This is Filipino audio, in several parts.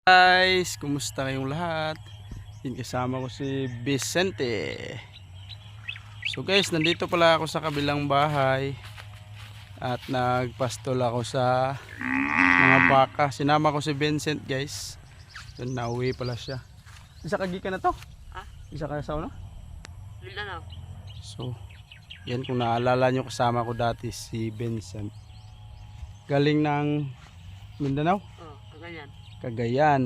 Guys, kumusta kayong lahat? Kasama ko si Vicente. So guys, nandito pala ako sa kabilang bahay at nagpastol ako sa mga baka. Sinama ko si Vincent guys. So, nauwi pala siya. Isa kagi ka na to? Ha? Isa ka sa ano? Mindanao. So, yan kung naalala nyo, kasama ko dati si Vincent. Galing ng Mindanao? Oh, ganyan. Cagayan.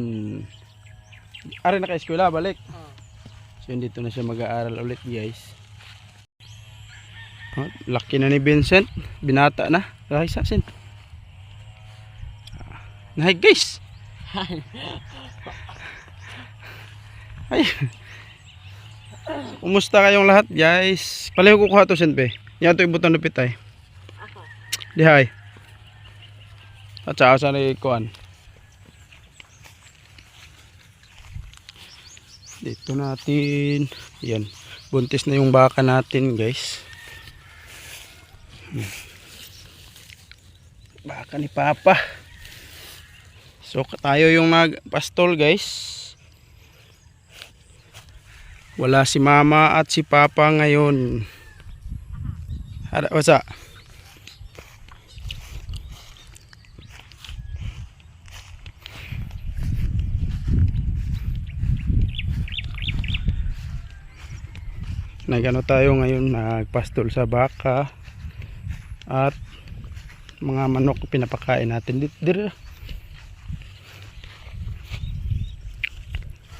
Ari na ka-eskwela, balik. Oh. So dito na siya mag-aaral ulit guys. Oh, laki na ni Vincent. Binata na. Ay, sasin. Nahay guys. Ay. Kumusta kayong lahat guys? Palayo ko kuha to Senpe. Yan to ibutan lupit ay. Ako. Dihay. At saka sa kuan. Dito natin. Yan. Buntis na yung baka natin guys. Baka ni Papa. So tayo yung nagpastol guys. Wala si Mama at si Papa ngayon. What's up? Nagano tayo ngayon, nagpastol sa baka at mga manok pinapakain natin dito.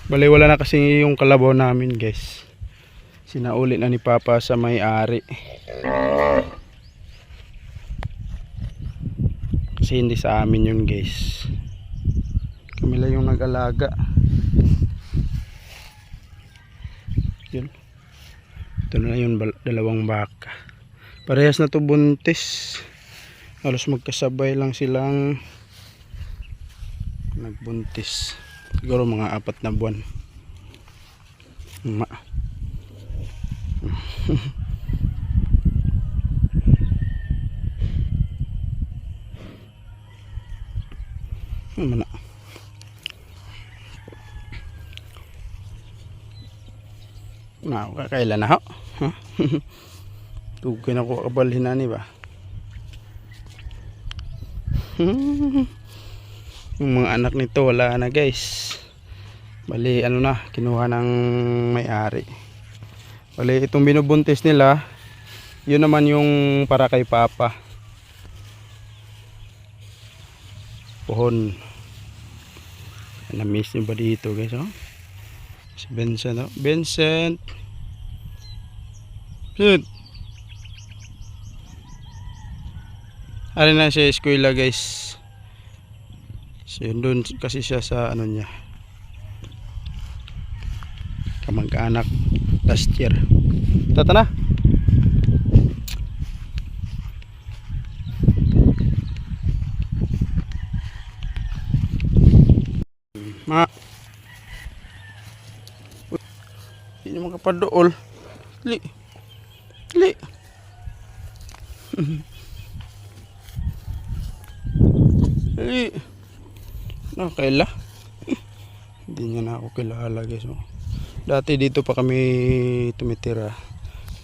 Bali wala na kasi yung kalabaw namin guys. Sinauli na ni Papa sa may-ari. Kasi hindi sa amin yun guys. Kami lang yung nag-alaga. Yun. Ito na yung dalawang baka. Parehas na to buntis. Halos magkasabay lang silang nagbuntis. Siguro mga 4 na buwan. Mana? Na kakailan na ho. Tugay na ko kabalhin na ni ba. Yung mga anak nito wala na guys. Bali ano na, kinuha ng may-ari. Bali itong binubuntis nila, yun naman yung para kay Papa. Pohon. Na-miss niyo ba dito guys, oh? Si Vincent, oh. Vincent. Vincent. Ari na siya eskwela guys. So yun doon kasi siya sa ano niya. Kamag-anak last year. Tata na. Ma. Hindi mo kapadool. Li. Li. Li. Kaila. Hindi niya na ako kilala guys. Oh. Dati dito pa kami tumitira.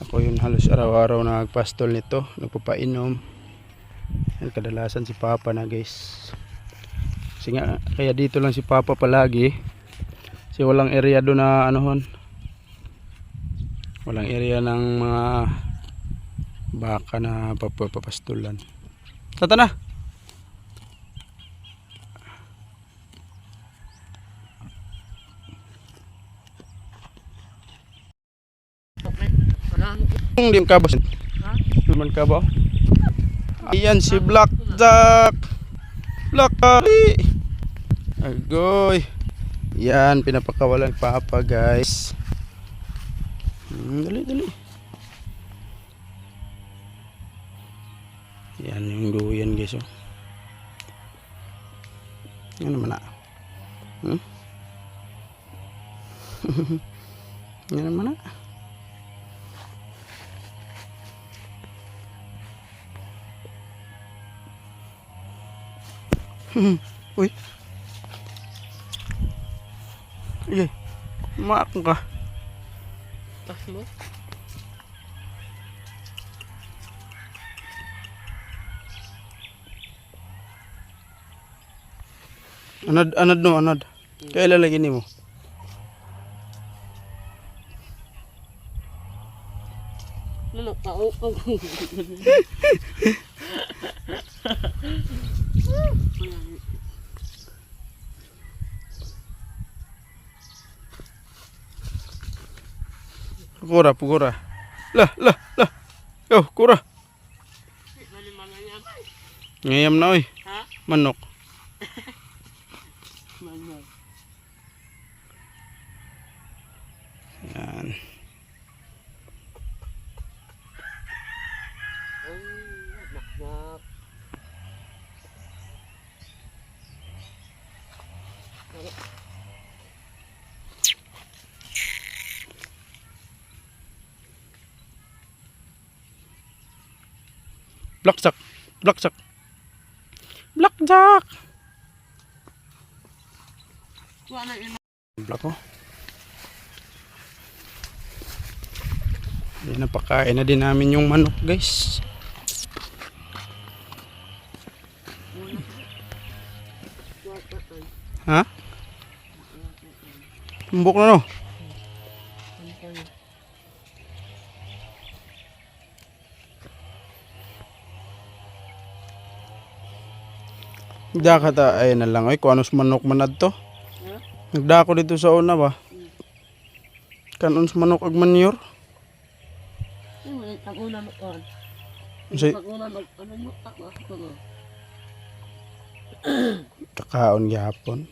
Ako yun halos araw-araw nagpastol nito. Nagpapainom. Kadalasan si Papa na guys. Kasi nga, kaya dito lang si Papa palagi. Kasi walang area doon na anohon. Walang area ng mga baka na papapastulan. Tata na. Hindi ka ba? Ha? Tuman ka ba? Ayan si Blackjack. Blackjack. Agoy. Yan, pinapakawalan Papa guys. Dali, dali. Yan yung duyan guys. Oh. Yan naman na. Yan naman na. Uy. Sige. Maakong ka. Tas mo. Anad no, anad. Kaya ilalagay ni mo. Lalo, kaupag. Pukura, pukura. Lah. Yo, kura. Bali mga yan. Ngayam na oy. Ha? Manok. Manok. Yan. Ay, naknak. Blackjack. Blackjack. Blackjack. Wala na yun. Black ko. Yan, napakain na din namin yung manok, guys. Ha? Tumbok na no. Nagdaka ta, ay na lang, ay kung anos manok manad to. Nagdako dito sa una ba? Kanon sa manok ag manure. Ang una mo kon. Say- Ang una mo, ano mo, ako. Kakaon gyapon.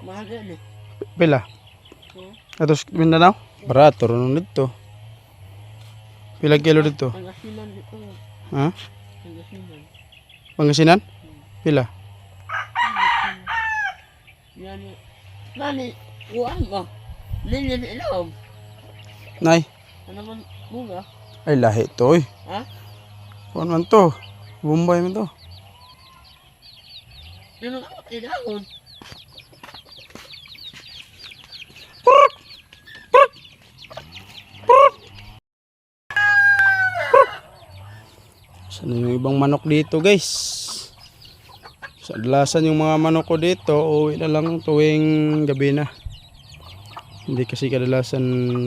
Mahal yan eh. Pila? Hmm? Atos Mindanao? Barato ron dito. Pila kilo dito? Pangasinan dito. Ha? Pangasinan. Pangasinan? Pila? Yan eh. Nani, uwan mo. Lilin ilom. Nay, Ano man bunga? ay lahi to oy. Ha? Kuan man to? Bombay man to. Sino ka tinahon? Saan yung ibang manok dito, guys? Sa adlasan yung mga manok ko dito, uwi na lang tuwing gabi na. Hindi kasi kadalasan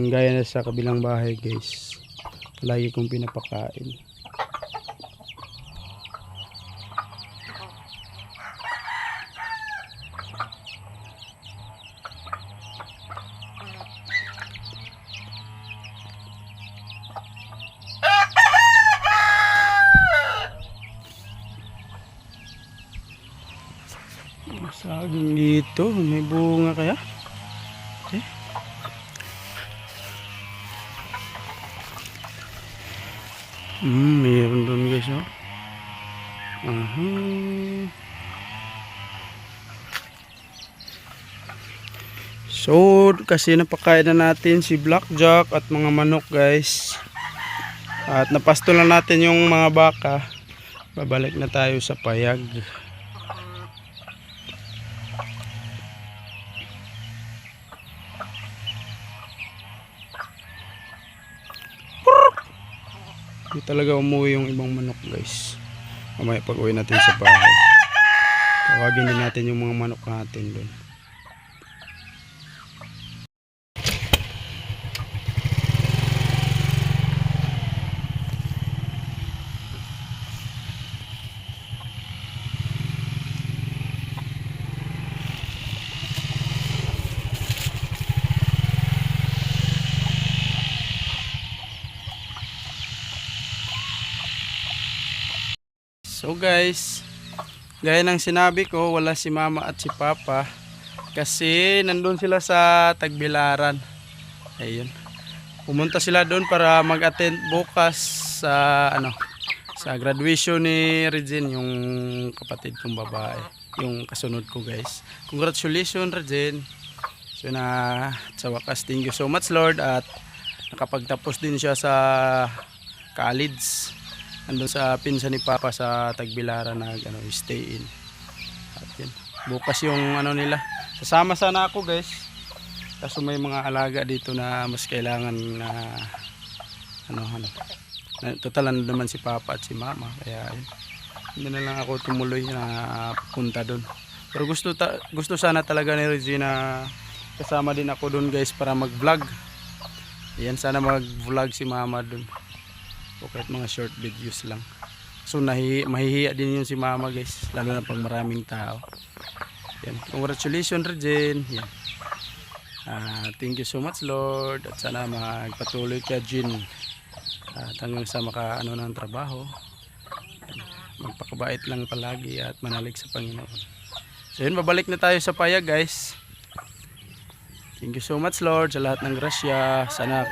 gaya na sa kabilang bahay, guys. Lagi kong pinapakain. Saging dito, may bunga kaya? Okay. Meron doon guys, oh. Aha. So, kasi napakain na natin si Blackjack at mga manok, guys. At napasto lang natin yung mga baka. Babalik na tayo sa payag. Hindi talaga umuwi yung ibang manok, guys. Mamaya pag uwi natin sa bahay, tawagin din natin yung mga manok natin doon. So guys, gaya ng sinabi ko, wala si mama at si papa kasi nandun sila sa Tagbilaran. Ayun. Pumunta sila doon para mag-attend bukas sa sa graduation ni Regine, yung kapatid kong babae, yung kasunod ko, guys. Congratulations, Regine. So sa wakas, thank you so much, Lord, at nakapagtapos din siya sa college. andun sa pinsan ni Papa sa Tagbilaran na stay in. At yun, bukas yung ano nila. Sasama sana ako guys. Kaso may mga alaga dito na mas kailangan na total naman si Papa at si Mama. Kaya yun, hindi na lang ako tumuloy na punta doon. Pero gusto sana talaga ni Regina kasama din ako doon guys para mag-vlog. Yan, sana mag-vlog si Mama doon. O kahit mga short videos lang. So mahihiya din yun si Mama guys, lalo na pag maraming tao. Yan. Congratulations Regine. Yan. Thank you so much Lord. At sana magpatuloy ka Jean. At hanggang sa ng trabaho. Magpakabait lang palagi at manalig sa Panginoon. So yun, babalik na tayo sa paya guys. Thank you so much Lord sa lahat ng grasya. Sana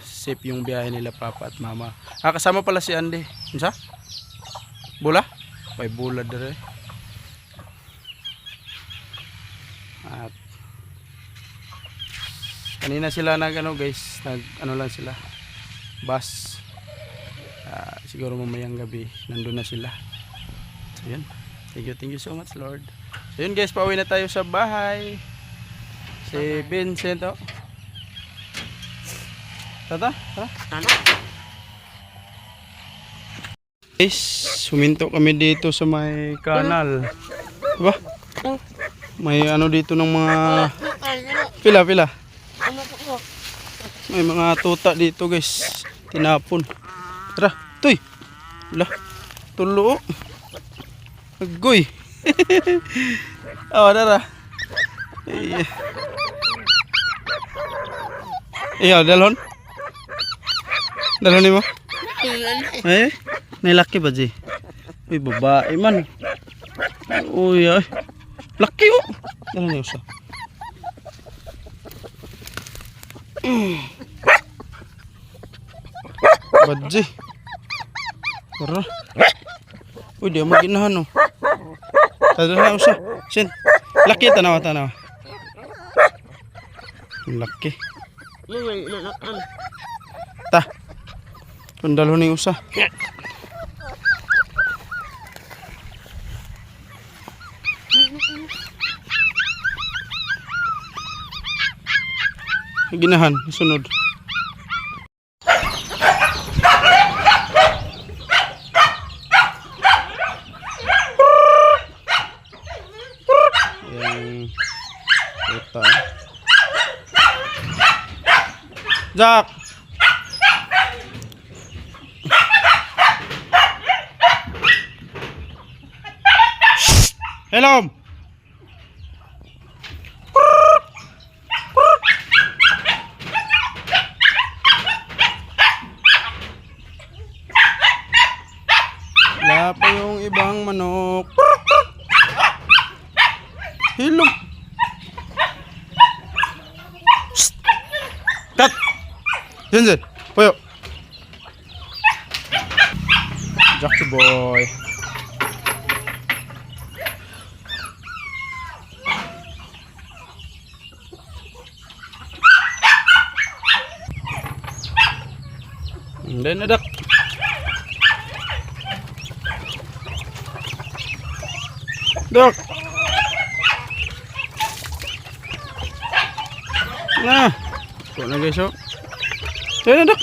safe yung biyahe nila Papa at Mama. Kasama pala si Andy. Unsa? Bula? May bula dire. At kanina sila guys, lang sila. Bus. Siguro mamayang gabi nandun na sila. So yun. Thank you so much Lord. So yun guys, pauwi na tayo sa bahay. Si Vincent, oh. Tara. Guys, huminto kami dito sa may kanal. Diba? May dito ng mga pila. May mga tuta dito guys. Tinapon. Tara, tuy. Wala. Tulo. Agoy. Tara. Dalhon mo? Nilaki ba di? Uy, babae man. Uy, ay. Laki oh. Dalhon niyo siya. Badji. Tara. Uy, di mo ginahan oh. Dalhon siya. Sin. Laki tanawa. Laki. Ta. Kundalo ni usa. Ginahan, sunod. Yang puta. Jack. Hello. Wala pa yung ibang manok. Hello. Cut. Zinzin, puyo. Jackie boy. Then adak. Dok. Nah. Kok na guys oh. Then adak.